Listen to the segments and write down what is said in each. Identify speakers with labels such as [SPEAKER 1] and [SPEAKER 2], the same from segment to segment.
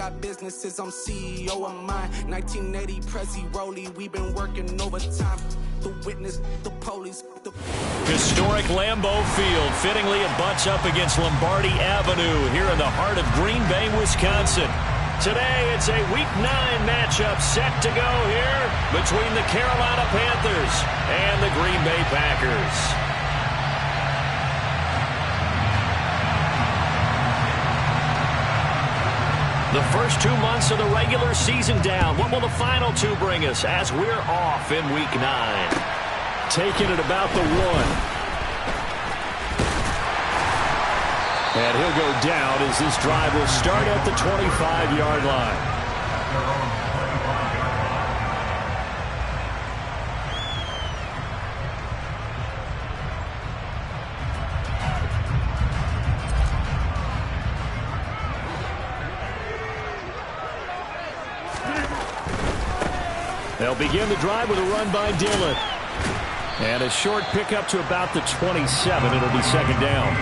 [SPEAKER 1] got businesses, I'm CEO of mine. 1980 Prezi Rolly, we've been working overtime. The witness, the police, the...
[SPEAKER 2] Historic Lambeau Field fittingly it butts up against Lombardi Avenue here in the heart of Green Bay, Wisconsin. Today it's a Week 9 matchup set to go here between the Carolina Panthers and the Green Bay Packers. The first 2 months of the regular season down. What will the final 2 bring us as we're off in Week 9? Taking it about the 1. And he'll go down as this drive will start at the 25-yard line. They'll begin the drive with a run by Dillon. And a short pickup to about the 27. It'll be second down.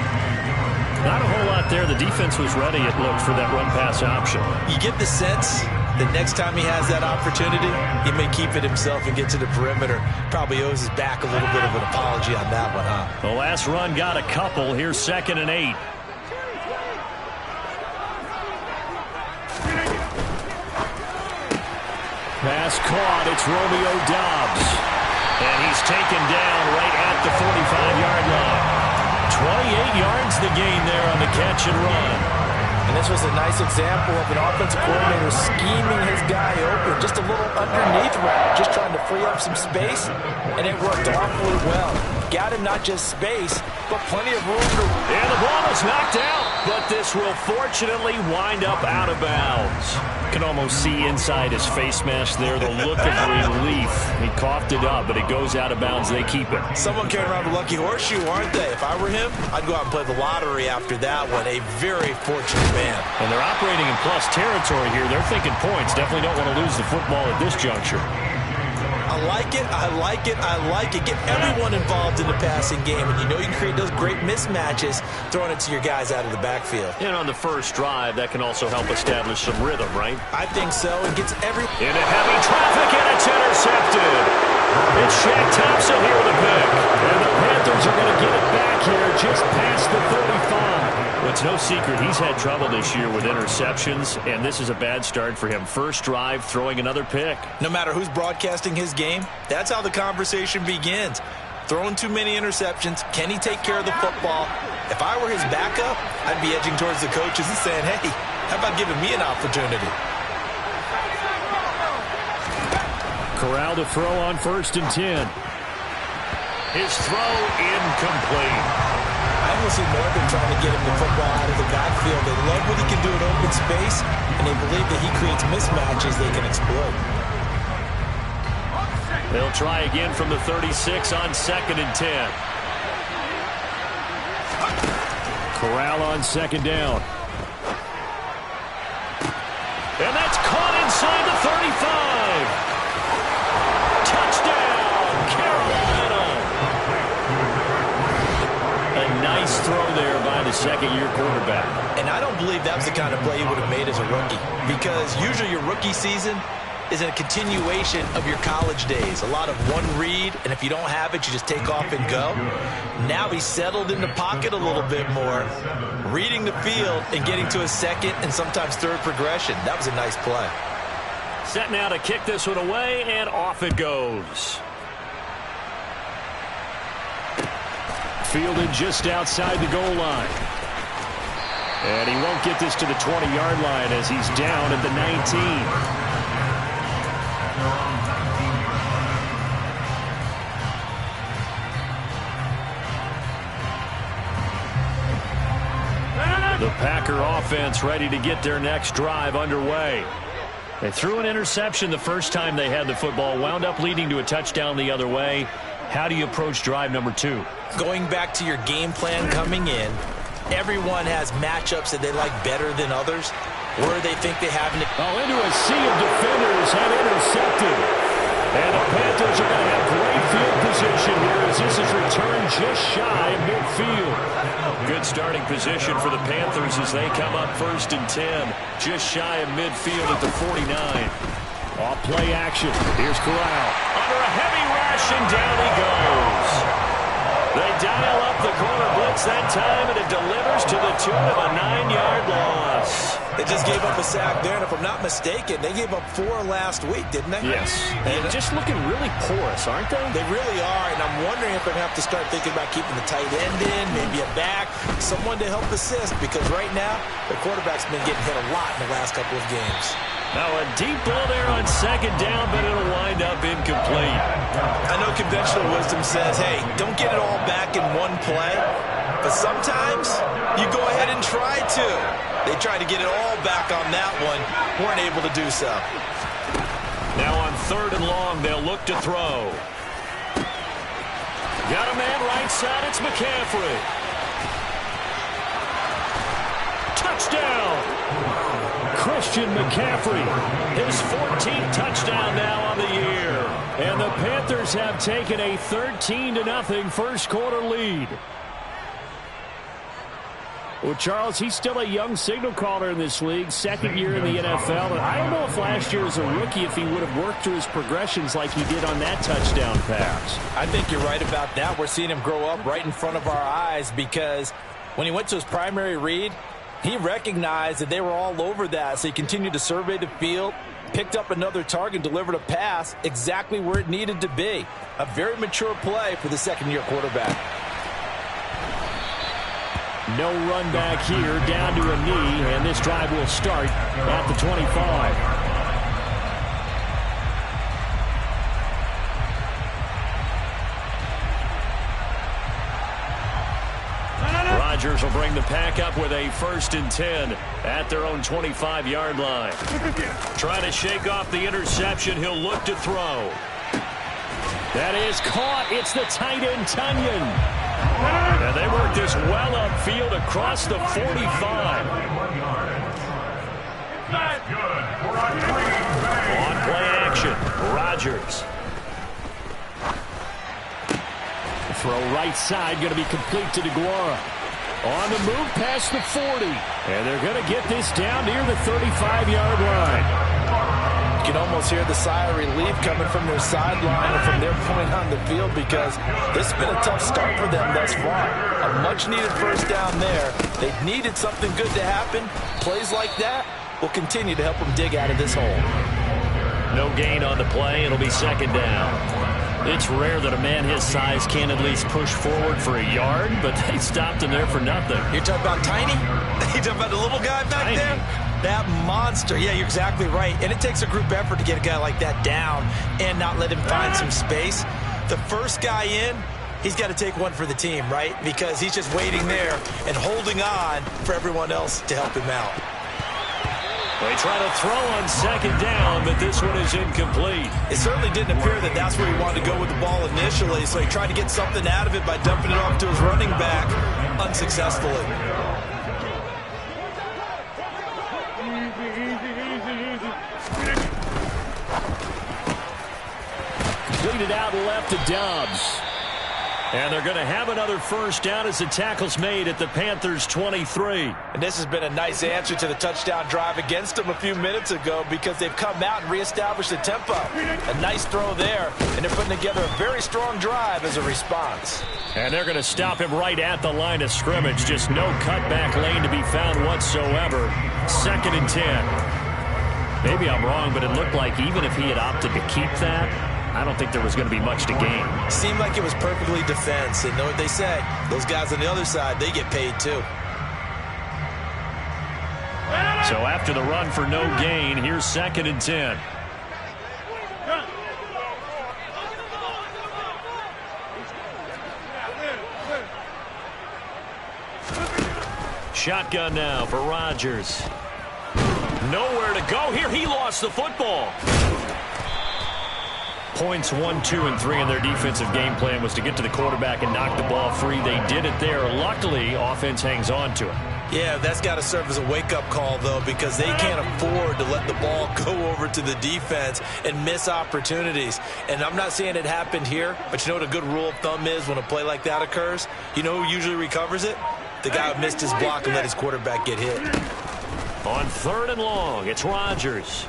[SPEAKER 2] Not a whole lot there. The defense was ready, it looked, for that run-pass option.
[SPEAKER 3] You get the sense that next time he has that opportunity, he may keep it himself and get to the perimeter. Probably owes his back a little bit of an apology on that one, huh?
[SPEAKER 2] The last run got a couple. Here's 2nd and 8. Pass caught. It's Romeo Doubs. And he's taken down right at the 45-yard line. 28 yards the gain there on the catch and run.
[SPEAKER 3] And this was a nice example of an offensive coordinator scheming his guy open. Just a little underneath route, just trying to free up some space, and it worked awfully well. Got him not just space, but plenty of room to...
[SPEAKER 2] And the ball is knocked out, but this will fortunately wind up out of bounds. Can almost see inside his face mask there the look of relief. He coughed it up, but it goes out of bounds. They keep it.
[SPEAKER 3] Someone carrying around a lucky horseshoe, aren't they? If I were him, I'd go out and play the lottery after that one. A very fortunate man.
[SPEAKER 2] And they're operating in plus territory here. They're thinking points. Definitely don't want to lose the football at this juncture.
[SPEAKER 3] I like it, I like it, I like it. Get everyone involved in the passing game, and you know you can create those great mismatches throwing it to your guys out of the backfield.
[SPEAKER 2] And on the first drive, that can also help establish some rhythm, right?
[SPEAKER 3] I think so. It gets every...
[SPEAKER 2] Into heavy traffic, and it's intercepted. It's Shaq Thompson here with a pick. And the Panthers are going to get it back here just past the 35. Well, it's no secret he's had trouble this year with interceptions, and this is a bad start for him. First drive, throwing another pick.
[SPEAKER 3] No matter who's broadcasting his game, that's how the conversation begins. Throwing too many interceptions, can he take care of the football? If I were his backup, I'd be edging towards the coaches and saying, hey, how about giving me an opportunity?
[SPEAKER 2] Corral to throw on 1st and 10. His throw incomplete.
[SPEAKER 3] I will see more than trying to get him the football out of the backfield. They love what he can do in open space, and they believe that he creates mismatches they can exploit.
[SPEAKER 2] They'll try again from the 36 on 2nd and 10. Corral on 2nd down. And that's caught inside the 35. Touchdown, Carolina. A nice throw there by the second-year quarterback.
[SPEAKER 3] And I don't believe that was the kind of play he would have made as a rookie, because usually your rookie season is a continuation of your college days. A lot of one read, and if you don't have it, you just take off and go. Now he's settled in the pocket a little bit more, reading the field and getting to a second and sometimes third progression. That was a nice play.
[SPEAKER 2] Set now to kick this one away, and off it goes. Fielded just outside the goal line. And he won't get this to the 20-yard line as he's down at the 19. The Packer offense ready to get their next drive underway. They threw an interception the first time they had the football, wound up leading to a touchdown the other way. How do you approach drive number 2?
[SPEAKER 3] Going back to your game plan coming in, everyone has matchups that they like better than others, or they think they have...
[SPEAKER 2] Oh, into a sea of defenders and intercepted. And the Panthers are going to have great field position here as this is returned just shy of midfield. Good starting position for the Panthers as they come up 1st and 10. Just shy of midfield at the 49. Off play action. Here's Corral. Under a heavy rush and down he goes. They dial up the corner blitz that time and it delivers to the tune of a 9-yard loss.
[SPEAKER 3] They just gave up a sack there, and if I'm not mistaken, they gave up 4 last week, didn't they?
[SPEAKER 2] Yes. And just looking really porous, aren't they?
[SPEAKER 3] They really are, and I'm wondering if they're going to have to start thinking about keeping the tight end in, maybe a back, someone to help assist, because right now, the quarterback's been getting hit a lot in the last couple of games.
[SPEAKER 2] Now a deep ball there on 2nd down, but it'll wind up incomplete.
[SPEAKER 3] I know conventional wisdom says, hey, don't get it all back in one play, but sometimes you go ahead and try to. They tried to get it all back on that one, weren't able to do so.
[SPEAKER 2] Now on 3rd and long, they'll look to throw. Got a man right side, it's McCaffrey. Touchdown! Christian McCaffrey, his 14th touchdown now on the year. And the Panthers have taken a 13-0 first quarter lead. Well, Charles, he's still a young signal caller in this league, 2nd year in the NFL. And I don't know if last year as a rookie, if he would have worked through his progressions like he did on that touchdown pass.
[SPEAKER 3] I think you're right about that. We're seeing him grow up right in front of our eyes because when he went to his primary read, he recognized that they were all over that, so he continued to survey the field, picked up another target, delivered a pass exactly where it needed to be. A very mature play for the 2nd-year quarterback.
[SPEAKER 2] No run back here, down to a knee, and this drive will start at the 25. Rodgers will bring the pack up with a 1st and 10 at their own 25-yard line. Trying to shake off the interception, he'll look to throw. That is caught. It's the tight end, Tunyon. And they work this well upfield across the 45. On play action, Rodgers. Throw right side, going to be complete to DeGuara. On the move past the 40. And they're going to get this down near the 35-yard line.
[SPEAKER 3] You can almost hear the sigh of relief coming from their sideline and from their point on the field because this has been a tough start for them thus far. A much-needed 1st down there. They needed something good to happen. Plays like that will continue to help them dig out of this hole.
[SPEAKER 2] No gain on the play. It'll be 2nd down. It's rare that a man his size can at least push forward for a yard, but they stopped him there for nothing.
[SPEAKER 3] You're talking about Tiny? You're talking about the little guy back there? That monster. Yeah, you're exactly right. And it takes a group effort to get a guy like that down and not let him find some space. The first guy in, he's got to take one for the team, right? Because he's just waiting there and holding on for everyone else to help him out.
[SPEAKER 2] They try to throw on 2nd down, but this one is incomplete.
[SPEAKER 3] It certainly didn't appear that that's where he wanted to go with the ball initially, so he tried to get something out of it by dumping it off to his running back unsuccessfully.
[SPEAKER 2] Completed out left to Dobbs. And they're going to have another 1st down as the tackle's made at the Panthers' 23.
[SPEAKER 3] And this has been a nice answer to the touchdown drive against them a few minutes ago because they've come out and reestablished the tempo. A nice throw there, and they're putting together a very strong drive as a response.
[SPEAKER 2] And they're going to stop him right at the line of scrimmage. Just no cutback lane to be found whatsoever. 2nd and 10. Maybe I'm wrong, but it looked like even if he had opted to keep that, I don't think there was going to be much to gain.
[SPEAKER 3] Seemed like it was perfectly defense. And know what they say? Those guys on the other side, they get paid too.
[SPEAKER 2] So after the run for no gain, here's 2nd and 10. Shotgun now for Rodgers. Nowhere to go here. He lost the football. Points 1, 2, and 3 in their defensive game plan was to get to the quarterback and knock the ball free. They did it there. Luckily, offense hangs on to it.
[SPEAKER 3] Yeah, that's got to serve as a wake-up call, though, because they can't afford to let the ball go over to the defense and miss opportunities. And I'm not saying it happened here, but you know what a good rule of thumb is when a play like that occurs? You know who usually recovers it? The guy who missed his block and let his quarterback get hit.
[SPEAKER 2] On 3rd and long, it's Rodgers.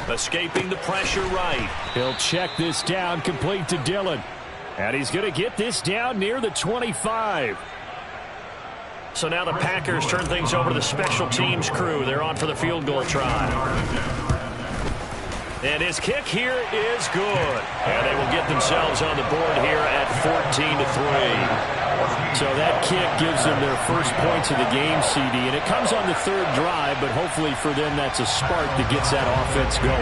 [SPEAKER 2] Escaping the pressure right. He'll check this down, complete to Dillon. And he's going to get this down near the 25. So now the Packers turn things over to the special teams crew. They're on for the field goal try. And his kick here is good. And they will get themselves on the board here at 14-3. So that kick gives them their first points of the game, CD. And it comes on the 3rd drive, but hopefully for them that's a spark that gets that offense going.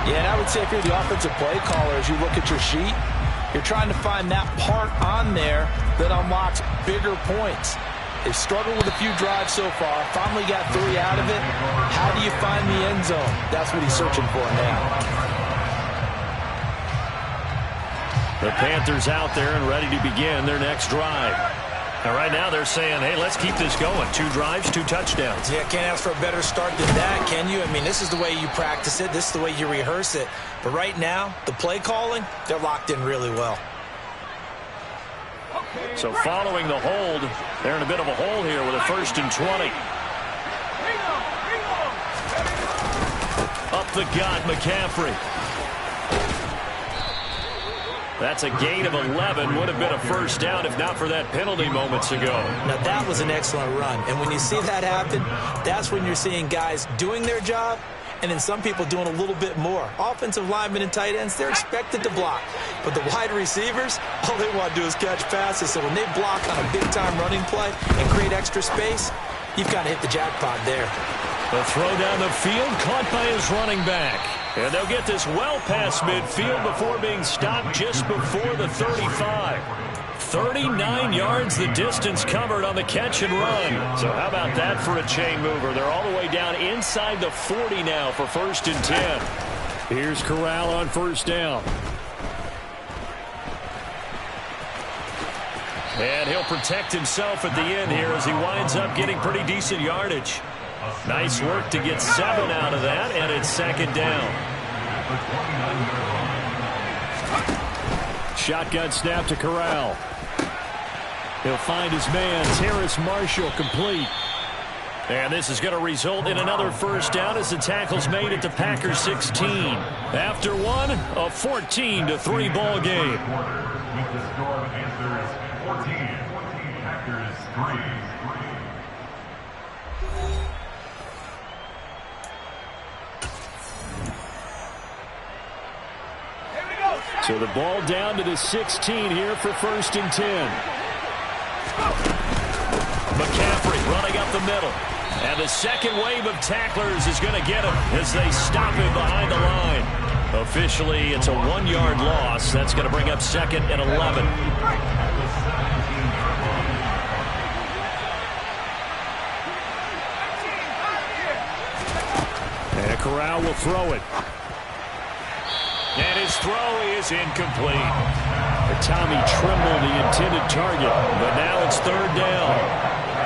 [SPEAKER 3] Yeah, and I would say if you're the offensive play caller, as you look at your sheet, you're trying to find that part on there that unlocks bigger points. They've struggled with a few drives so far. Finally got 3 out of it. How do you find the end zone? That's what he's searching for now.
[SPEAKER 2] The Panthers out there and ready to begin their next drive. And right now they're saying, hey, let's keep this going. 2 drives, 2 touchdowns.
[SPEAKER 3] Yeah, can't ask for a better start than that, can you? I mean, this is the way you practice it. This is the way you rehearse it. But right now, the play calling, they're locked in really well.
[SPEAKER 2] So following the hold, they're in a bit of a hole here with a 1st and 20. Up the gut, McCaffrey. That's a gain of 11. Would have been a first down if not for that penalty moments ago.
[SPEAKER 3] Now, that was an excellent run. And when you see that happen, that's when you're seeing guys doing their job and then some people doing a little bit more. Offensive linemen and tight ends, they're expected to block. But the wide receivers, all they want to do is catch passes. So when they block on a big-time running play and create extra space, you've kind of hit the jackpot there.
[SPEAKER 2] The throw down the field, caught by his running back. And they'll get this well past midfield before being stopped just before the 35. 39 yards the distance covered on the catch and run. So how about that for a chain mover? They're all the way down inside the 40 now for 1st and 10. Here's Corral on 1st down. And he'll protect himself at the end here as he winds up getting pretty decent yardage. Nice work to get 7 out of that, and it's 2nd down. Shotgun snap to Corral. He'll find his man, Terrace Marshall, complete. And this is going to result in another first down as the tackle's made at the Packers 16. After one, a 14-3 ball game.
[SPEAKER 4] With the score answers 14, Packers 3.
[SPEAKER 2] So the ball down to the 16 here for 1st and 10. McCaffrey running up the middle. And the second wave of tacklers is going to get him as they stop him behind the line. Officially, it's a 1-yard loss. That's going to bring up 2nd and 11. And Corral will throw it. And his throw is incomplete. Tommy Tremble, the intended target, but now it's 3rd down.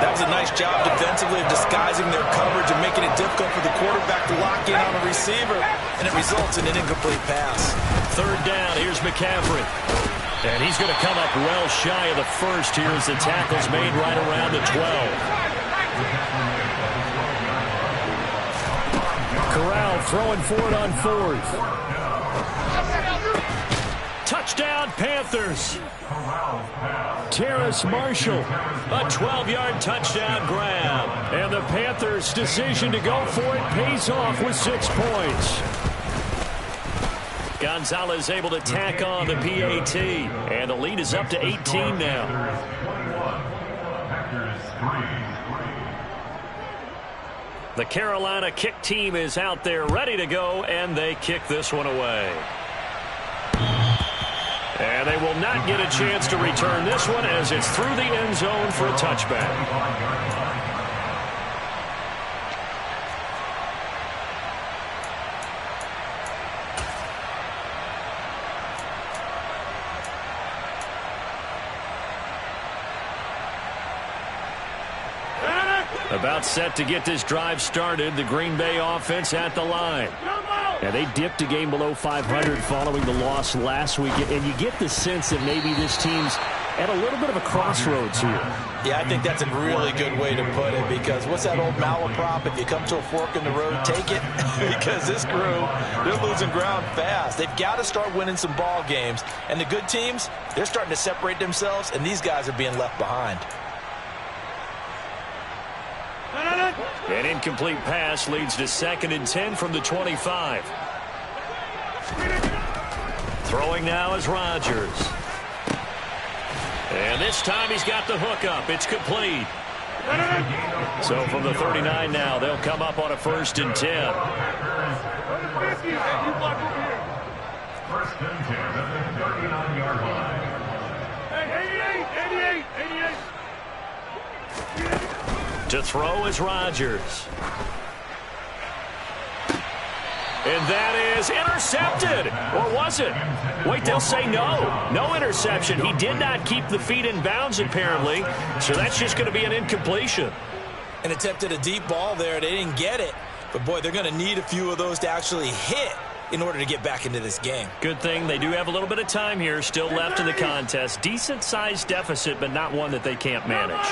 [SPEAKER 3] That was a nice job defensively of disguising their coverage and making it difficult for the quarterback to lock in on a receiver, and it results in an incomplete pass.
[SPEAKER 2] 3rd down, here's McCaffrey. And he's going to come up well shy of the first here as the tackle's made right around the 12. Corral throwing for it on 4th. Touchdown, Panthers. Terrace Marshall, a 12-yard touchdown grab. And the Panthers' decision to go for it pays off with 6 points. Gonzalez able to tack on the PAT. And the lead is up to 18 now. The Carolina kick team is out there ready to go, and they kick this one away. And they will not get a chance to return this one as it's through the end zone for a touchback. About set to get this drive started. The Green Bay offense at the line. And they dipped a game below 500 following the loss last week. And you get the sense that maybe this team's at a little bit of a crossroads here.
[SPEAKER 3] Yeah, I think that's a really good way to put it, because what's that old malaprop? If you come to a fork in the road, take it. Because this crew, they're losing ground fast. They've got to start winning some ball games. And the good teams, they're starting to separate themselves, and these guys are being left behind.
[SPEAKER 2] An incomplete pass leads to 2nd and 10 from the 25. Throwing now is Rodgers. And this time he's got the hook up. It's complete. So from the 39 now, they'll come up on a 1st and 10.
[SPEAKER 4] First and 10 at the 39-yard line.
[SPEAKER 5] Hey, 88.
[SPEAKER 2] To throw is Rodgers. And that is intercepted. Or was it? Wait, they'll say no. No interception. He did not keep the feet in bounds, apparently. So that's just going to be an incompletion.
[SPEAKER 3] And attempted a deep ball there. They didn't get it. But, boy, they're going to need a few of those to actually hit in order to get back into this game.
[SPEAKER 2] Good thing they do have a little bit of time here still left in the contest. Decent-sized deficit, but not one that they can't manage.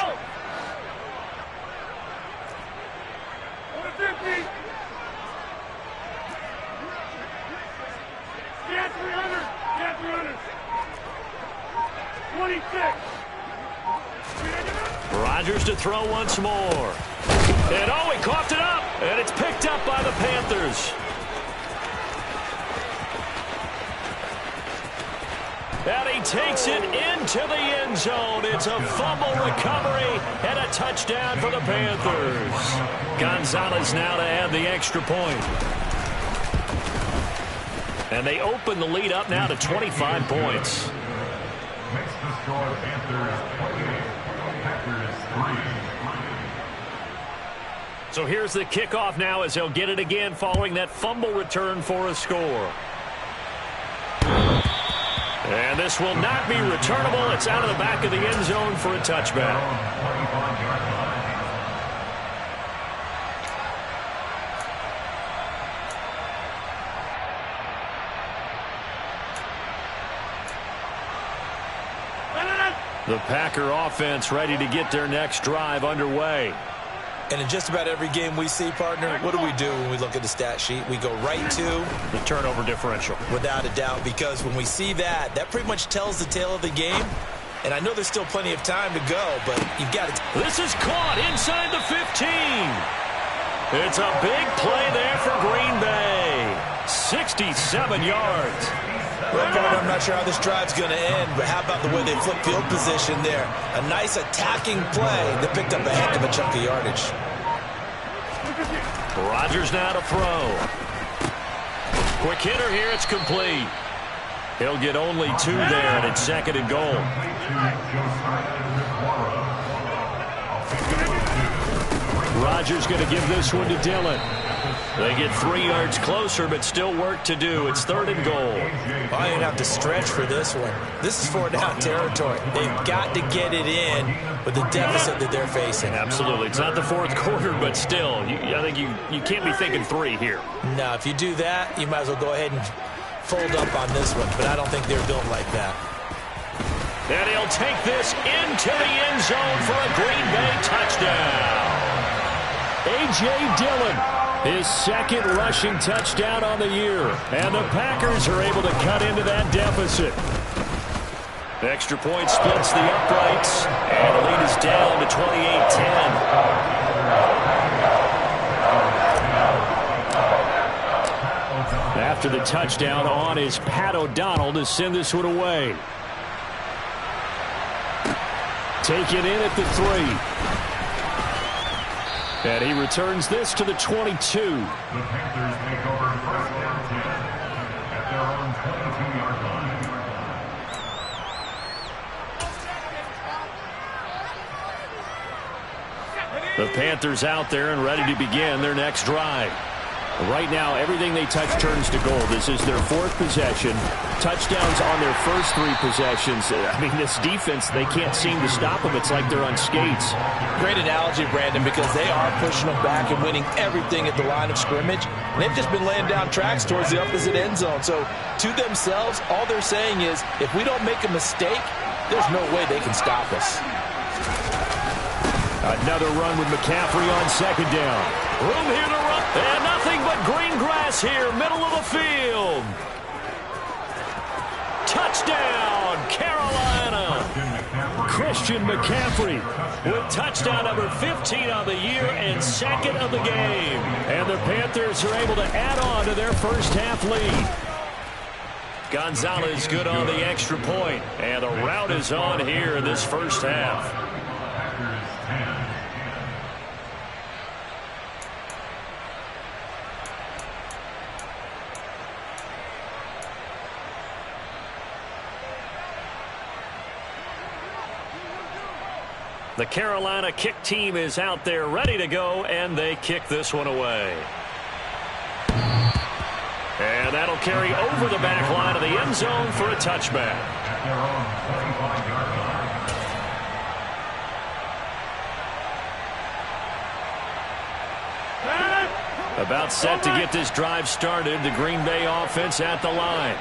[SPEAKER 2] Rodgers to throw once more. And oh, he coughed it up. And it's picked up by the Panthers. And he takes it into the end zone. It's a fumble recovery and a touchdown for the Panthers. Gonzalez now to add the extra point. And they open the lead up now to 25 points.
[SPEAKER 4] Makes the score Panthers 28, Packers 3.
[SPEAKER 2] So here's the kickoff now as they'll get it again following that fumble return for a score. And this will not be returnable. It's out of the back of the end zone for a touchback. The Packer offense ready to get their next drive underway.
[SPEAKER 3] And in just about every game we see, partner, what do we do when we look at the stat sheet? We go right to
[SPEAKER 2] the turnover differential.
[SPEAKER 3] Without a doubt, because when we see that, that pretty much tells the tale of the game. And I know there's still plenty of time to go, but you've got to...
[SPEAKER 2] This is caught inside the 15. It's a big play there for Green Bay. 67 yards.
[SPEAKER 3] Well, partner, I'm not sure how this drive's going to end, but how about the way they flip field position there? A nice attacking play that picked up a heck of a chunk of yardage.
[SPEAKER 2] Rodgers now to throw. Quick hitter here, it's complete. He'll get only 2 there, and it's 2nd and goal. Rodgers going to give this one to Dillon. They get 3 yards closer, but still work to do. It's 3rd and goal.
[SPEAKER 3] I didn't have to stretch for this one. This is 4-down territory. They've got to get it in with the deficit that they're facing.
[SPEAKER 2] Absolutely. It's not the 4th quarter, but still, I think you can't be thinking 3 here.
[SPEAKER 3] No, if you do that, you might as well go ahead and fold up on this one, but I don't think they're built like that.
[SPEAKER 2] And he'll take this into the end zone for a Green Bay touchdown. A.J. Dillon, his 2nd rushing touchdown on the year. And the Packers are able to cut into that deficit. The extra point splits the uprights. And the lead is down to 28-10. After the touchdown on is Pat O'Donnell to send this one away. Take it in at the 3. And he returns this to the 22.
[SPEAKER 4] The Panthers take over 1st and 10 at their own 22-yard line.
[SPEAKER 2] The Panthers out there and ready to begin their next drive. Right now, everything they touch turns to gold. This is their 4th possession. Touchdowns on their first 3 possessions. I mean, this defense, they can't seem to stop them. It's like they're on skates.
[SPEAKER 3] Great analogy, Brandon, because they are pushing them back and winning everything at the line of scrimmage. And they've just been laying down tracks towards the opposite end zone. So, to themselves, all they're saying is, if we don't make a mistake, there's no way they can stop us.
[SPEAKER 2] Another run with McCaffrey on 2nd down. Room here to run. And nothing but green grass here, middle of the field. Touchdown, Carolina. Christian McCaffrey with touchdown number 15 on the year and 2nd of the game. And the Panthers are able to add on to their first half lead. Gonzalez good on the extra point. And the route is on here in this first half. The Carolina kick team is out there ready to go, and they kick this one away. And that'll carry over the back line of the end zone for a touchback. About set to get this drive started, the Green Bay offense at the line.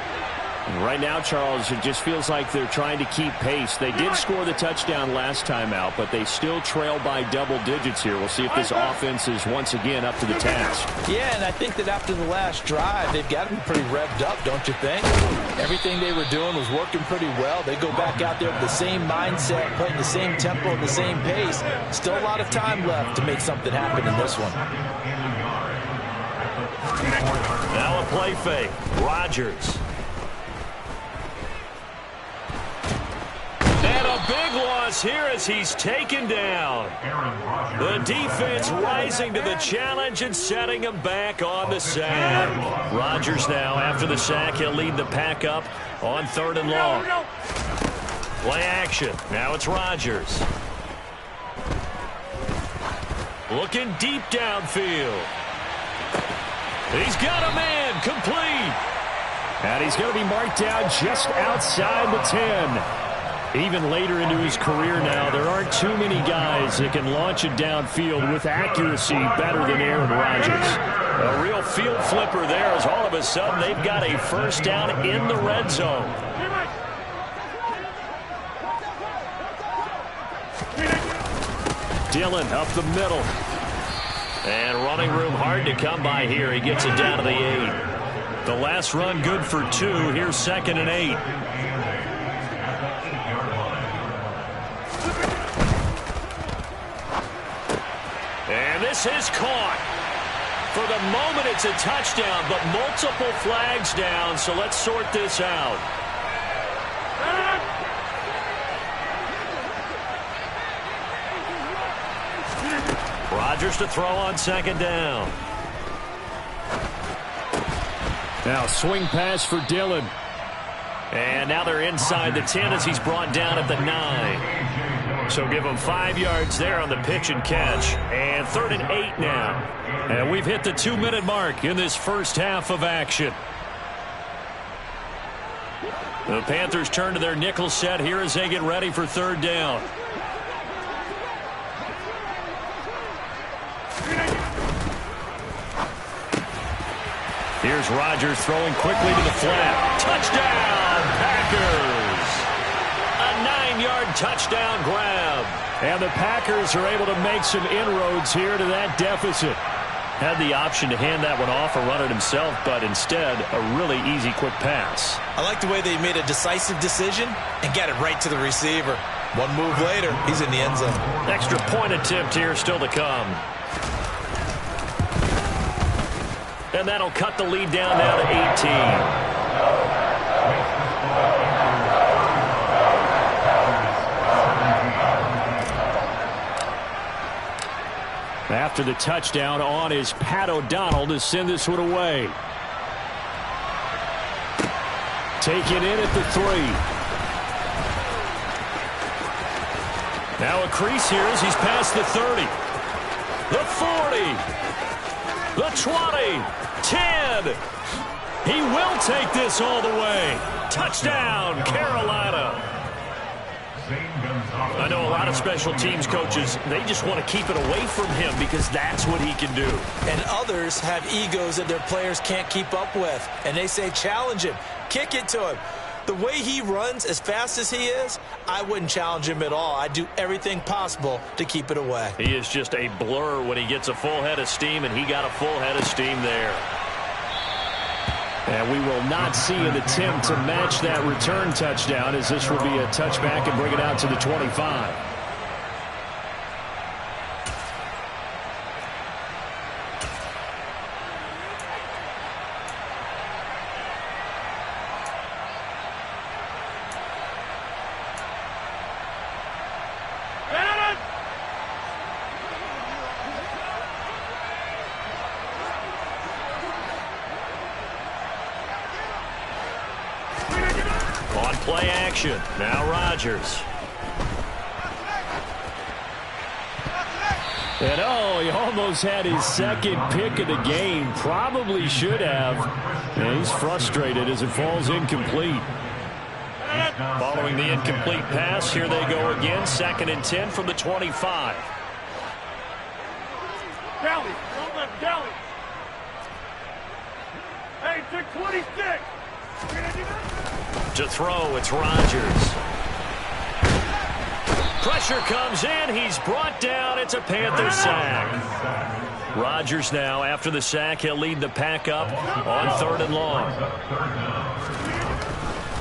[SPEAKER 2] Right now, Charles, it just feels like they're trying to keep pace. They did score the touchdown last time out, but they still trail by double digits here. We'll see if this offense is once again up to the task.
[SPEAKER 3] Yeah, and I think that after the last drive, they've got to be pretty revved up, don't you think? Everything they were doing was working pretty well. They go back out there with the same mindset, playing the same tempo and the same pace. Still a lot of time left to make something happen in this one.
[SPEAKER 2] Now a play fake. Rodgers. And a big loss here as he's taken down. The defense rising to the challenge and setting him back on the sack. Rodgers now, after the sack, he'll lead the pack up on 3rd and long. Play action. Now it's Rodgers. Looking deep downfield. He's got a man complete. And he's going to be marked down just outside the 10. Even later into his career now, there aren't too many guys that can launch it downfield with accuracy better than Aaron Rodgers. A real field flipper there as all of a sudden they've got a first down in the red zone. Dillon up the middle. And running room hard to come by here. He gets it down to the 8. The last run good for 2. Here's 2nd and 8. And this is caught. For the moment, it's a touchdown, but multiple flags down, so let's sort this out. Rodgers to throw on 2nd down. Now swing pass for Dillon. And now they're inside the 10 as he's brought down at the 9. So give him 5 yards there on the pitch and catch. And 3rd and 8 now. And we've hit the 2-minute mark in this first half of action. The Panthers turn to their nickel set here as they get ready for 3rd down. Here's Rodgers throwing quickly to the flat. Touchdown, Packers! A 9-yard touchdown grab. And the Packers are able to make some inroads here to that deficit. Had the option to hand that one off or run it himself, but instead, a really easy quick pass.
[SPEAKER 3] I like the way they made a decisive decision and got it right to the receiver. One move later, he's in the end zone.
[SPEAKER 2] Extra point attempt here still to come. And that'll cut the lead down now to 18. After the touchdown, on is Pat O'Donnell to send this one away. Taken in at the 3. Now a crease here as he's past the 30. The 40. The 20, 10. He will take this all the way. Touchdown, Carolina. I know a lot of special teams coaches, they just want to keep it away from him because that's what he can do.
[SPEAKER 3] And others have egos that their players can't keep up with. And they say, challenge him, kick it to him. The way he runs as fast as he is, I wouldn't challenge him at all. I'd do everything possible to keep it away.
[SPEAKER 2] He is just a blur when he gets a full head of steam, and he got a full head of steam there. And we will not see an attempt to match that return touchdown, as this will be a touchback and bring it out to the 25. Play action. Now Rodgers. And he almost had his second pick of the game. Probably should have. And he's frustrated as it falls incomplete. Following the incomplete pass, here they go again. 2nd and 10 from the 25.
[SPEAKER 5] Kelly, don't let Kelly. Hey, pick 26.
[SPEAKER 2] To throw, it's Rodgers. Pressure comes in. He's brought down. It's a Panther sack. Rodgers now, after the sack, he'll lead the pack up on 3rd and long.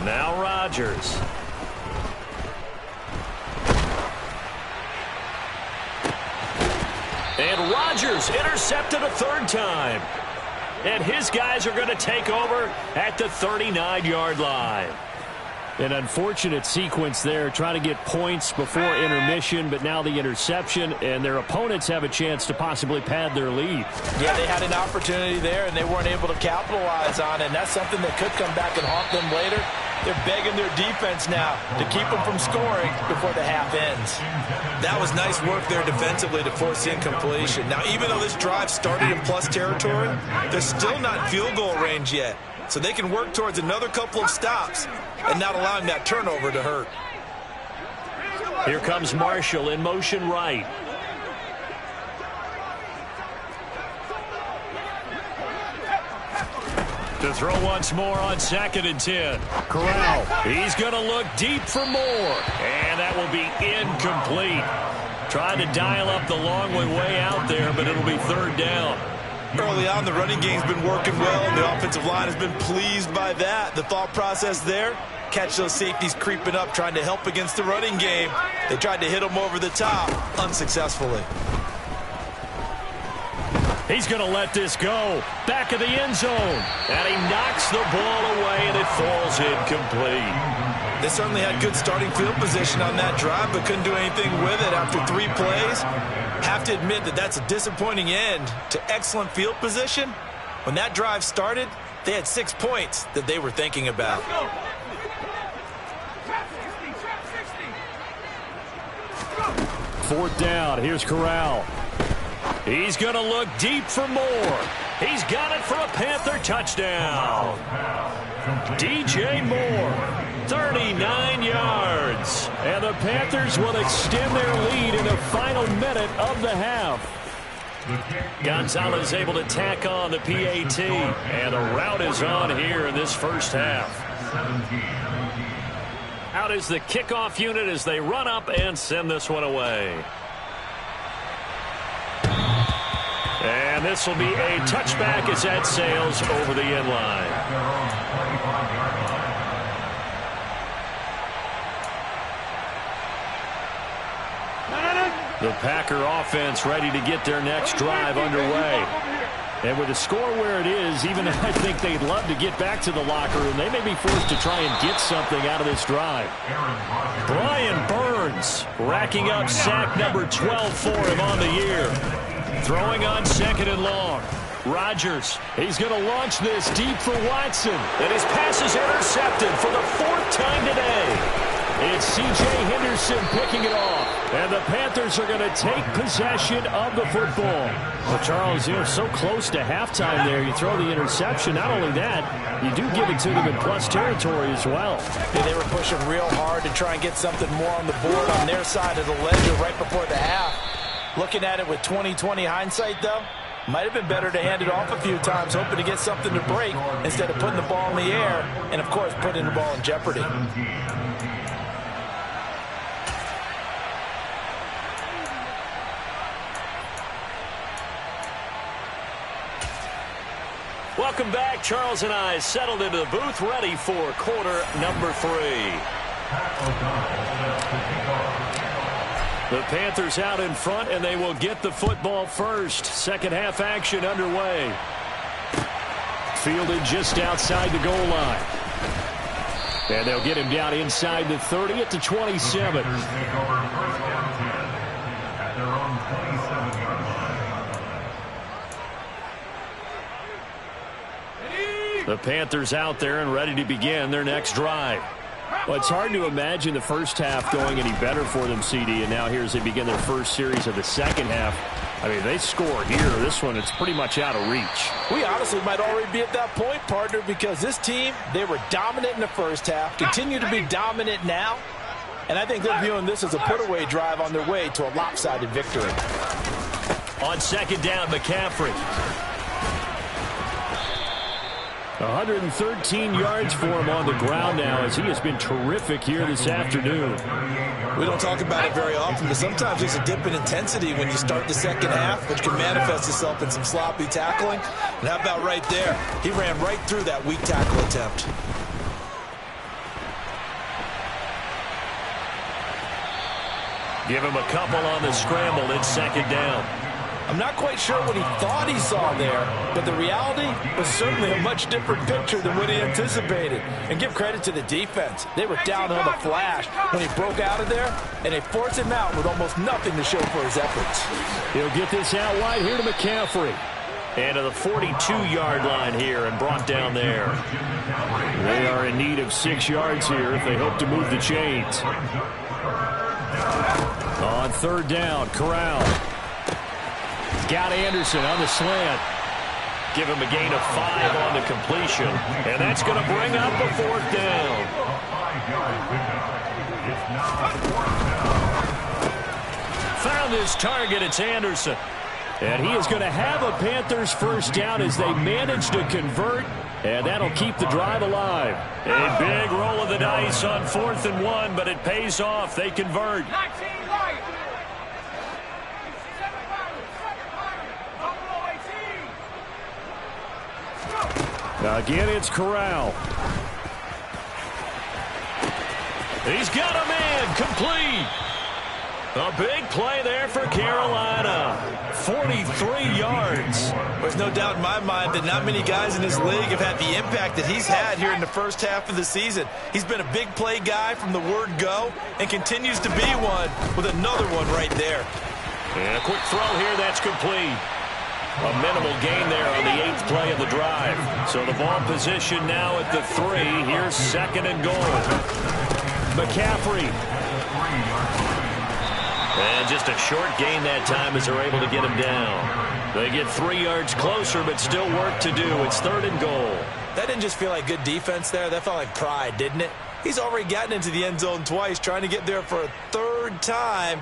[SPEAKER 2] Now Rodgers. And Rodgers intercepted a 3rd time. And his guys are going to take over at the 39-yard line. An unfortunate sequence there, trying to get points before intermission, but now the interception, and their opponents have a chance to possibly pad their lead.
[SPEAKER 3] Yeah, they had an opportunity there, and they weren't able to capitalize on it, and that's something that could come back and haunt them later. They're begging their defense now to keep them from scoring before the half ends.
[SPEAKER 6] That was nice work there defensively to force the incompletion. Now, even though this drive started in plus territory, they're still not in field goal range yet. So they can work towards another couple of stops and not allowing that turnover to hurt.
[SPEAKER 2] Here comes Marshall in motion right. To throw once more on 2nd and 10. Corral. He's going to look deep for more. And that will be incomplete. Trying to dial up the long way out there, but it'll be 3rd down.
[SPEAKER 6] Early on, the running game's been working well, and the offensive line has been pleased by that. The thought process there, catch those safeties creeping up, trying to help against the running game. They tried to hit them over the top, unsuccessfully.
[SPEAKER 2] He's going to let this go. Back of the end zone. And he knocks the ball away, and it falls incomplete.
[SPEAKER 6] They certainly had good starting field position on that drive, but couldn't do anything with it after 3 plays. Have to admit that that's a disappointing end to excellent field position. When that drive started, they had 6 points that they were thinking about.
[SPEAKER 2] Fourth down. Here's Corral. He's going to look deep for more. He's got it for a Panther touchdown. DJ Moore, 39 yards. And the Panthers will extend their lead in the final minute of the half. Gonzalez able to tack on the PAT. And the route is on here in this first half. Out is the kickoff unit as they run up and send this one away. And this will be a touchback as that sails over the end line. The Packer offense ready to get their next drive underway. And with the score where it is, even though I think they'd love to get back to the locker room, they may be forced to try and get something out of this drive. Brian Burns racking up sack number 12 for him on the year. Throwing on 2nd and long. Rodgers, he's going to launch this deep for Watson. And his pass is intercepted for the 4th time today. It's C.J. Henderson picking it off. And the Panthers are going to take possession of the football. Well, Charles, you're so close to halftime there. You throw the interception. Not only that, you do give it to them in plus territory as well.
[SPEAKER 6] Yeah, they were pushing real hard to try and get something more on the board on their side of the ledger right before the half. Looking at it with 20/20 hindsight, though, might have been better to hand it off a few times, hoping to get something to break instead of putting the ball in the air and, of course, putting the ball in jeopardy.
[SPEAKER 2] Welcome back. Charles and I settled into the booth, ready for quarter number 3. The Panthers out in front, and they will get the football first. Second half action underway. Fielded just outside the goal line. And they'll get him down inside the 30 at the 27. The Panthers out there and ready to begin their next drive. Well, it's hard to imagine the first half going any better for them, CD, and now here as they begin their first series of the second half. I mean, they score here. This one, it's pretty much out of reach.
[SPEAKER 6] We honestly might already be at that point, partner, because this team, they were dominant in the first half, continue to be dominant now, and I think they're viewing this as a put-away drive on their way to a lopsided victory.
[SPEAKER 2] On second down, McCaffrey. 113 yards for him on the ground now as he has been terrific here this afternoon.
[SPEAKER 6] We don't talk about it very often, but sometimes there's a dip in intensity when you start the second half, which can manifest itself in some sloppy tackling. And how about right there? He ran right through that weak tackle attempt.
[SPEAKER 2] Give him a couple on the scramble. It's second down.
[SPEAKER 6] I'm not quite sure what he thought he saw there, but the reality was certainly a much different picture than what he anticipated. And give credit to the defense. They were down on the flash when he broke out of there, and they forced him out with almost nothing to show for his efforts.
[SPEAKER 2] He'll get this out wide here to McCaffrey. And to the 42-yard line here and brought down there. They are in need of 6 yards here if they hope to move the chains. On third down, Corral. Got Anderson on the slant. Give him a gain of 5 on the completion. And that's going to bring up a fourth down. Found his target. It's Anderson. And he is going to have a Panthers first down as they manage to convert. And that'll keep the drive alive. A big roll of the dice on 4th and 1, but it pays off. They convert. Again, it's Corral. He's got a man complete. A big play there for Carolina. 43 yards.
[SPEAKER 6] There's no doubt in my mind that not many guys in this league have had the impact that he's had here in the first half of the season. He's been a big play guy from the word go and continues to be one with another one right there.
[SPEAKER 2] And a quick throw here, that's complete. A minimal gain there on the 8th play of the drive. So the ball position now at the 3. Here's second and goal. McCaffrey. And just a short gain that time as they're able to get him down. They get 3 yards closer, but still work to do. It's third and goal.
[SPEAKER 6] That didn't just feel like good defense there. That felt like pride, didn't it? He's already gotten into the end zone twice, trying to get there for a third time.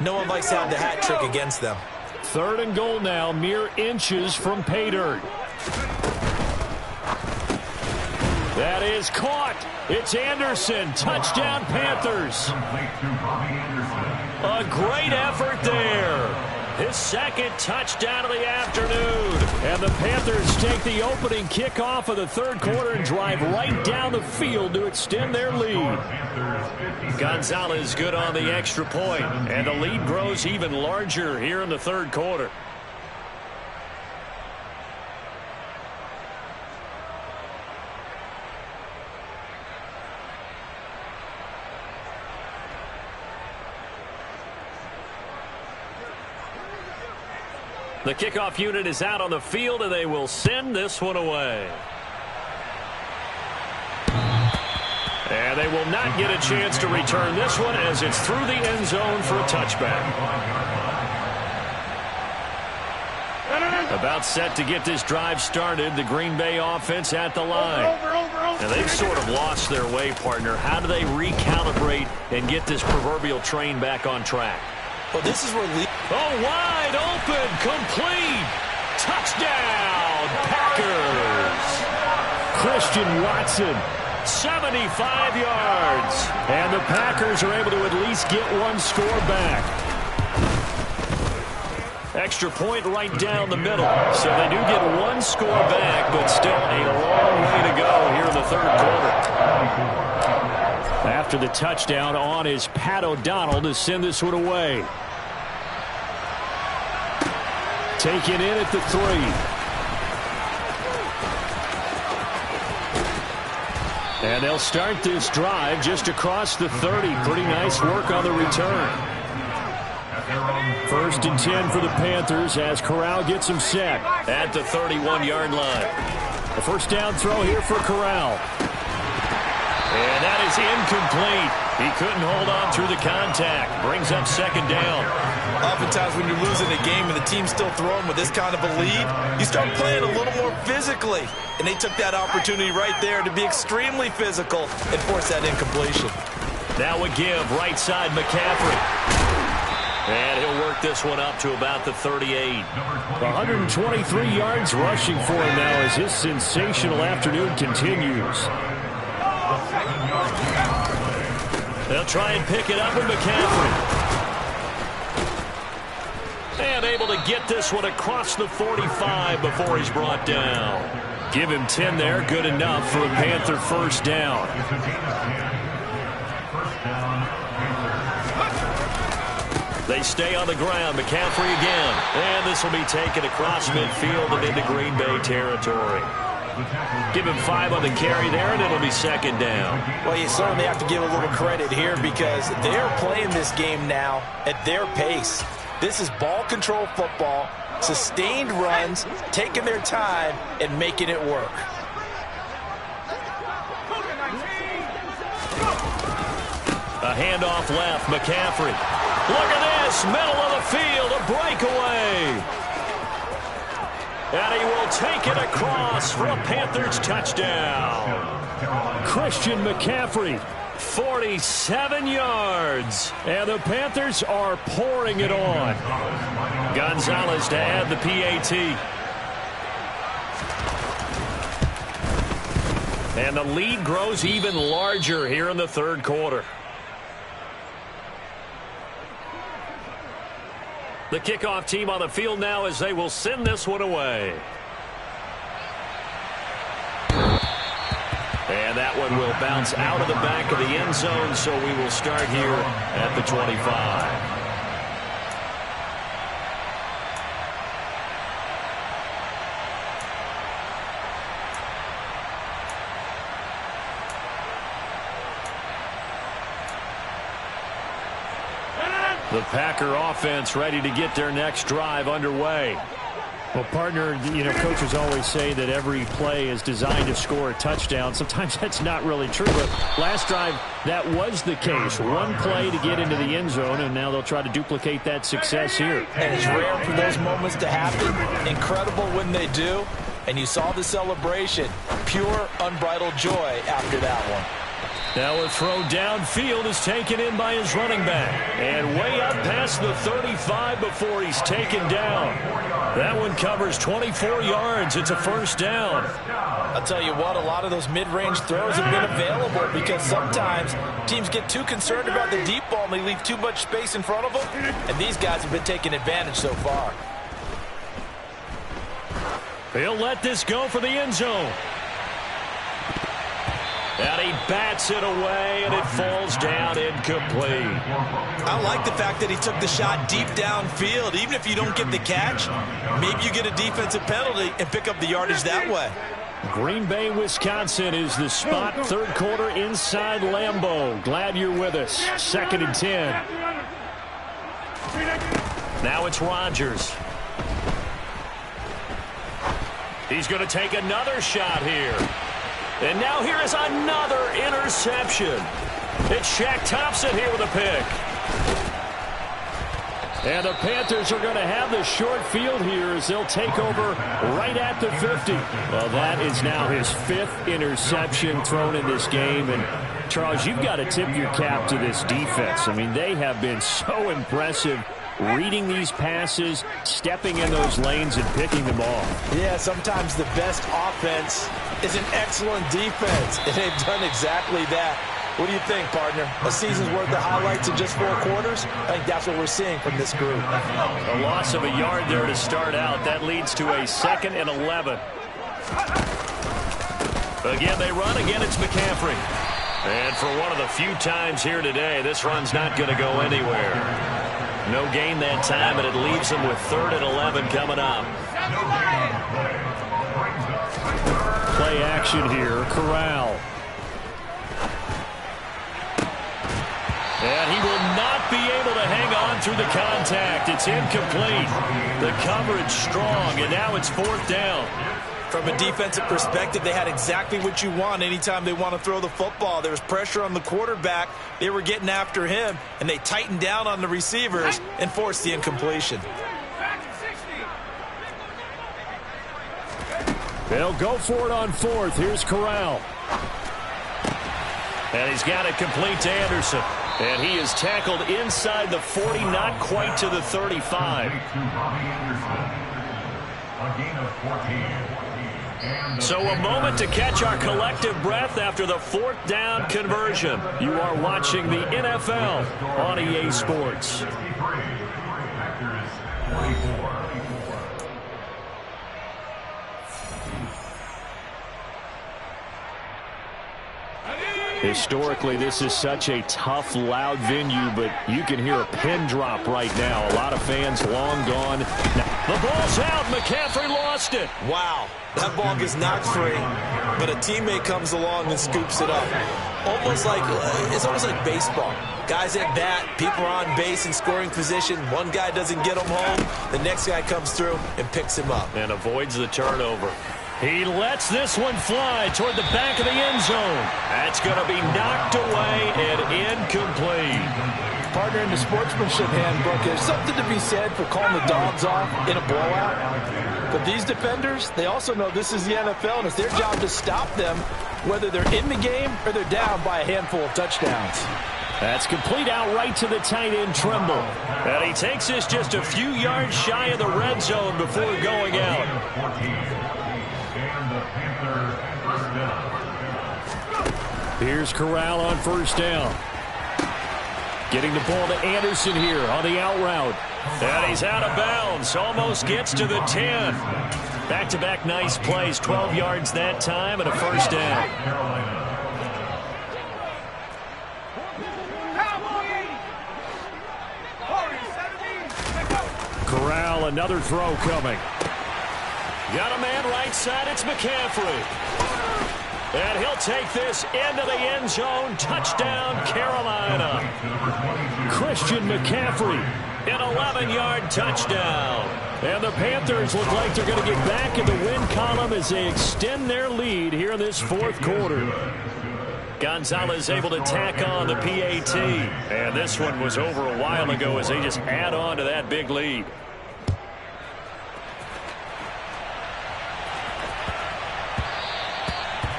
[SPEAKER 6] No one likes to have the hat trick against them.
[SPEAKER 2] Third and goal now, mere inches from pay dirt. That is caught. It's Anderson. Touchdown, Panthers. A great effort there. His second touchdown of the afternoon. And the Panthers take the opening kickoff of the third quarter and drive right down the field to extend their lead. Gonzalez good on the extra point, and the lead grows even larger here in the third quarter. The kickoff unit is out on the field, and they will send this one away. And they will not get a chance to return this one as it's through the end zone for a touchback. About set to get this drive started, the Green Bay offense at the line. Now they've sort of lost their way, partner. How do they recalibrate and get this proverbial train back on track?
[SPEAKER 3] Well, this is where
[SPEAKER 2] wide open, complete, touchdown, Packers. Christian Watson, 75 yards. And the Packers are able to at least get one score back. Extra point right down the middle. So they do get one score back, but still a long way to go here in the third quarter. After the touchdown, on is Pat O'Donnell to send this one away. Taken in at the 3. And they'll start this drive just across the 30. Pretty nice work on the return. First and 10 for the Panthers as Corral gets him set at the 31-yard line. A first down throw here for Corral. And that is incomplete. He couldn't hold on through the contact. Brings up second down.
[SPEAKER 6] Oftentimes when you're losing a game and the team's still throwing with this kind of a lead, you start playing a little more physically. And they took that opportunity right there to be extremely physical and force that incompletion.
[SPEAKER 2] Now a give, right side McCaffrey. And he'll work this one up to about the 38. 123 yards rushing for him now as his sensational afternoon continues. They'll try and pick it up with McCaffrey. And able to get this one across the 45 before he's brought down. Give him 10 there, good enough for a Panther first down. They stay on the ground. McCaffrey again. And this will be taken across midfield and into Green Bay territory. Give him 5 on the carry there, and it'll be second down.
[SPEAKER 3] Well, you certainly have to give a little credit here because they're playing this game now at their pace. This is ball control football, sustained runs, taking their time, and making it work.
[SPEAKER 2] A handoff left, McCaffrey. Look at this, middle of the field, a breakaway. And he will take it across for a Panthers touchdown. Christian McCaffrey, 47 yards. And the Panthers are pouring it on. Gonzalez to add the PAT. And the lead grows even larger here in the third quarter. The kickoff team on the field now as they will send this one away. And that one will bounce out of the back of the end zone, so we will start here at the 25. The Packer offense ready to get their next drive underway.
[SPEAKER 7] Well, partner, you know, coaches always say that every play is designed to score a touchdown. Sometimes that's not really true, but last drive, that was the case. One play to get into the end zone, and now they'll try to duplicate that success here.
[SPEAKER 3] And it's rare for those moments to happen. Incredible when they do. And you saw the celebration. Pure, unbridled joy after that one.
[SPEAKER 2] Now a throw downfield is taken in by his running back. And way up past the 35 before he's taken down. That one covers 24 yards. It's a first down.
[SPEAKER 3] I'll tell you what, a lot of those mid-range throws have been available because sometimes teams get too concerned about the deep ball and they leave too much space in front of them. And these guys have been taking advantage so far.
[SPEAKER 2] He'll let this go for the end zone. And he bats it away, and it falls down incomplete.
[SPEAKER 6] I like the fact that he took the shot deep downfield. Even if you don't get the catch, maybe you get a defensive penalty and pick up the yardage that way.
[SPEAKER 2] Green Bay, Wisconsin is the spot. Third quarter inside Lambeau. Glad you're with us. 2nd and 10. Now it's Rodgers. He's going to take another shot here. And now here is another interception. It's Shaq Thompson here with a pick. And the Panthers are going to have the short field here as they'll take over right at the 50. Well, that is now his 5th interception thrown in this game. And, Charles, you've got to tip your cap to this defense. I mean, they have been so impressive reading these passes, stepping in those lanes, and picking them off.
[SPEAKER 6] Yeah, sometimes the best offense is an excellent defense, and they've done exactly that. What do you think, partner? A season's worth of highlights in just 4 quarters? I think that's what we're seeing from this group.
[SPEAKER 2] A loss of a yard there to start out. That leads to a 2nd and 11. Again, they run. Again, it's McCaffrey. And for one of the few times here today, this run's not going to go anywhere. No gain that time, and it leaves them with 3rd and 11 coming up.
[SPEAKER 7] Play action here. Corral.
[SPEAKER 2] And he will not be able to hang on through the contact. It's incomplete. The coverage strong, and now it's 4th down.
[SPEAKER 6] From a defensive perspective, they had exactly what you want anytime they want to throw the football. There was pressure on the quarterback. They were getting after him, and they tightened down on the receivers and forced the incompletion.
[SPEAKER 7] They'll go for it on 4th. Here's Corral.
[SPEAKER 2] And he's got it complete to Anderson. And he is tackled inside the 40, not quite to the 35. So a moment to catch our collective breath after the 4th down conversion. You are watching the NFL on EA Sports.
[SPEAKER 7] Historically, this is such a tough, loud venue, but you can hear a pin drop right now. A lot of fans long gone.
[SPEAKER 2] The ball's out. McCaffrey lost it.
[SPEAKER 6] Wow, that ball gets knocked free, but a teammate comes along and scoops it up. It's almost like baseball. Guys at bat, people are on base in scoring position. One guy doesn't get him home. The next guy comes through and picks him up.
[SPEAKER 2] And avoids the turnover. He lets this one fly toward the back of the end zone. That's going to be knocked away and incomplete.
[SPEAKER 6] Partner, in the sportsmanship handbook, there's something to be said for calling the dogs off in a blowout. But these defenders, they also know this is the NFL, and it's their job to stop them, whether they're in the game or they're down by a handful of touchdowns.
[SPEAKER 7] That's complete out right to the tight end, Trimble.
[SPEAKER 2] And he takes this just a few yards shy of the red zone before going out.
[SPEAKER 7] Here's Corral on 1st down. Getting the ball to Anderson here on the out route.
[SPEAKER 2] And he's out of bounds. Almost gets to the 10. Back-to-back nice plays. 12 yards that time and a 1st down.
[SPEAKER 7] Corral, another throw coming.
[SPEAKER 2] Got a man right side. It's McCaffrey. And he'll take this into the end zone. Touchdown, Carolina.
[SPEAKER 7] Christian McCaffrey.
[SPEAKER 2] An 11-yard touchdown.
[SPEAKER 7] And the Panthers look like they're going to get back in the win column as they extend their lead here in this 4th quarter.
[SPEAKER 2] Gonzalez able to tack on the PAT. And this one was over a while ago as they just add on to that big lead.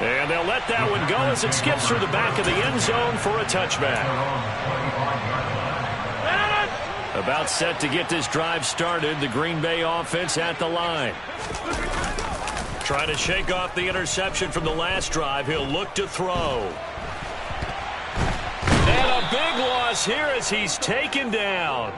[SPEAKER 2] And they'll let that one go as it skips through the back of the end zone for a touchback. About set to get this drive started. The Green Bay offense at the line. Trying to shake off the interception from the last drive. He'll look to throw. And a big loss here as he's taken down.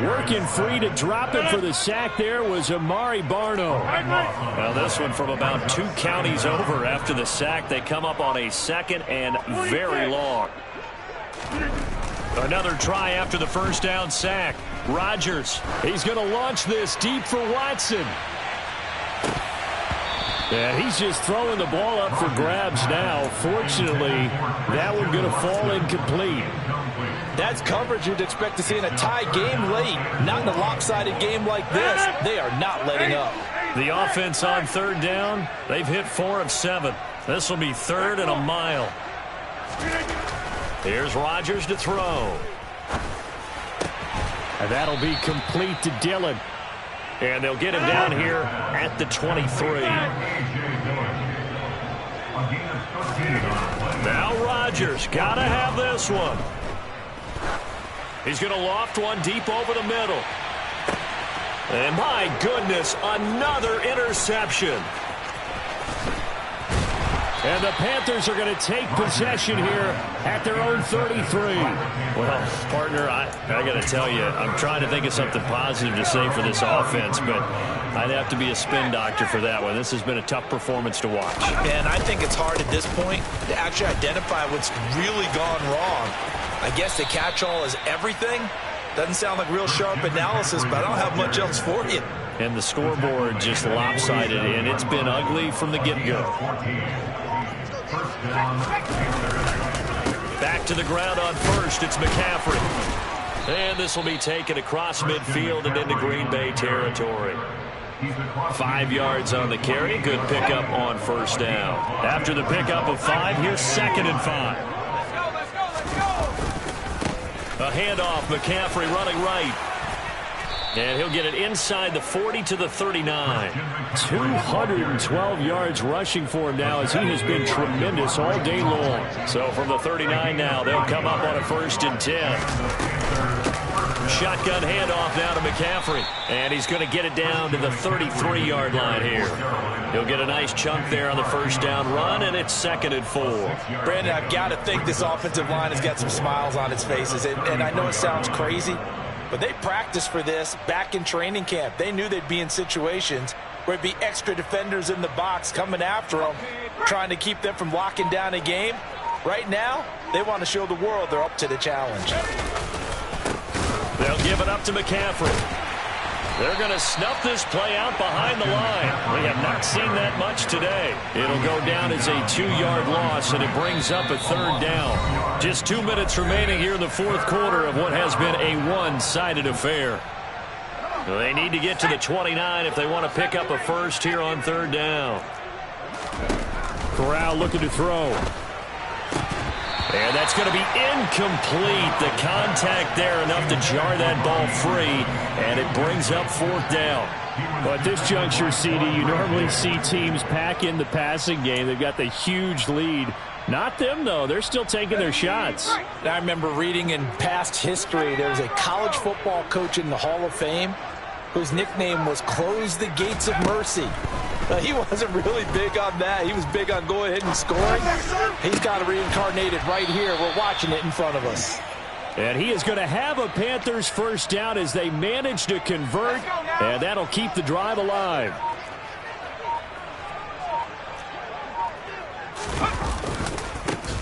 [SPEAKER 7] Working free to drop it for the sack there was Amari Barno.
[SPEAKER 2] Now this one from about 2 counties over after the sack. They come up on a 2nd and very long. Another try after the 1st down sack. Rodgers, he's going to launch this deep for Watson.
[SPEAKER 7] And he's just throwing the ball up for grabs now. Fortunately, that one going to fall incomplete.
[SPEAKER 6] That's coverage you'd expect to see in a tie game late. Not in a lopsided game like this. They are not letting up.
[SPEAKER 2] The offense on third down, they've hit 4 of 7. This will be 3rd and a mile. Here's Rodgers to throw.
[SPEAKER 7] And that'll be complete to Dillon.
[SPEAKER 2] And they'll get him down here at the 23. Now Rodgers, gotta have this one. He's going to loft one deep over the middle. And my goodness, another interception.
[SPEAKER 7] And the Panthers are going to take possession here at their own 33.
[SPEAKER 2] Well, partner, I got to tell you, I'm trying to think of something positive to say for this offense, but I'd have to be a spin doctor for that one. This has been a tough performance to watch.
[SPEAKER 3] And I think it's hard at this point to actually identify what's really gone wrong. I guess the catch-all is everything. Doesn't sound like real sharp analysis, but I don't have much else for you.
[SPEAKER 2] And the scoreboard just lopsided, and it's been ugly from the get-go. Back to the ground on first. It's McCaffrey. And this will be taken across midfield and into Green Bay territory. 5 yards on the carry. Good pickup on first down. After the pickup of 5, here's 2nd and 5. A handoff. McCaffrey running right. And he'll get it inside the 40 to the 39.
[SPEAKER 7] 212 yards rushing for him now as he has been tremendous all day long.
[SPEAKER 2] So from the 39 now, they'll come up on a 1st and 10. Shotgun handoff now to McCaffrey. And he's going to get it down to the 33-yard line here. He'll get a nice chunk there on the first down run, and it's 2nd and 4.
[SPEAKER 3] Brandon, I've got to think this offensive line has got some smiles on its faces. And I know it sounds crazy, but they practiced for this back in training camp. They knew they'd be in situations where it'd be extra defenders in the box coming after them, trying to keep them from locking down a game. Right now, they want to show the world they're up to the challenge.
[SPEAKER 2] They'll give it up to McCaffrey. They're going to snuff this play out behind the line. We have not seen that much today. It'll go down as a 2-yard loss, and it brings up a 3rd down. Just 2 minutes remaining here in the 4th quarter of what has been a one-sided affair. They need to get to the 29 if they want to pick up a first here on 3rd down.
[SPEAKER 7] Corral looking to throw.
[SPEAKER 2] And that's going to be incomplete. The contact there enough to jar that ball free, and it brings up 4th down.
[SPEAKER 7] Well, at this juncture, CD, you normally see teams pack in the passing game. They've got the huge lead. Not them, though. They're still taking their shots.
[SPEAKER 3] I remember reading in past history, there was a college football coach in the Hall of Fame whose nickname was Close the Gates of Mercy. He wasn't really big on that. He was big on going ahead and scoring. He's got to reincarnate it right here. We're watching it in front of us.
[SPEAKER 7] And he is going to have a Panthers first down as they manage to convert, and that'll keep the drive alive.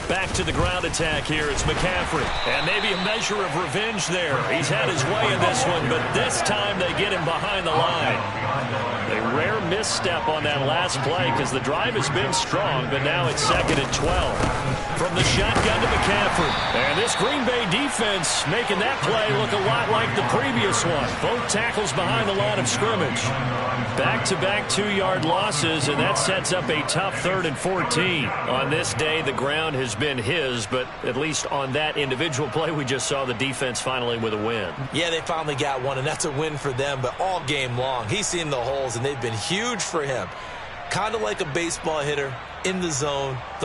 [SPEAKER 2] Back to the ground attack here. It's McCaffrey. And maybe a measure of revenge there. He's had his way in this one, but this time they get him behind the line. A rare misstep on that last play because the drive has been strong, but now it's 2nd and 12. From the shotgun to McCaffrey. And this Green Bay defense making that play look a lot like the previous one. Both tackles behind the line of scrimmage. Back-to-back 2-yard losses, and that sets up a tough 3rd and 14. On this day, the ground has been his, but at least on that individual play, we just saw the defense finally with a win.
[SPEAKER 3] Yeah, they finally got one, and that's a win for them, but all game long, he's seen the holes, and they've been huge for him. Kind of like a baseball hitter in the zone. The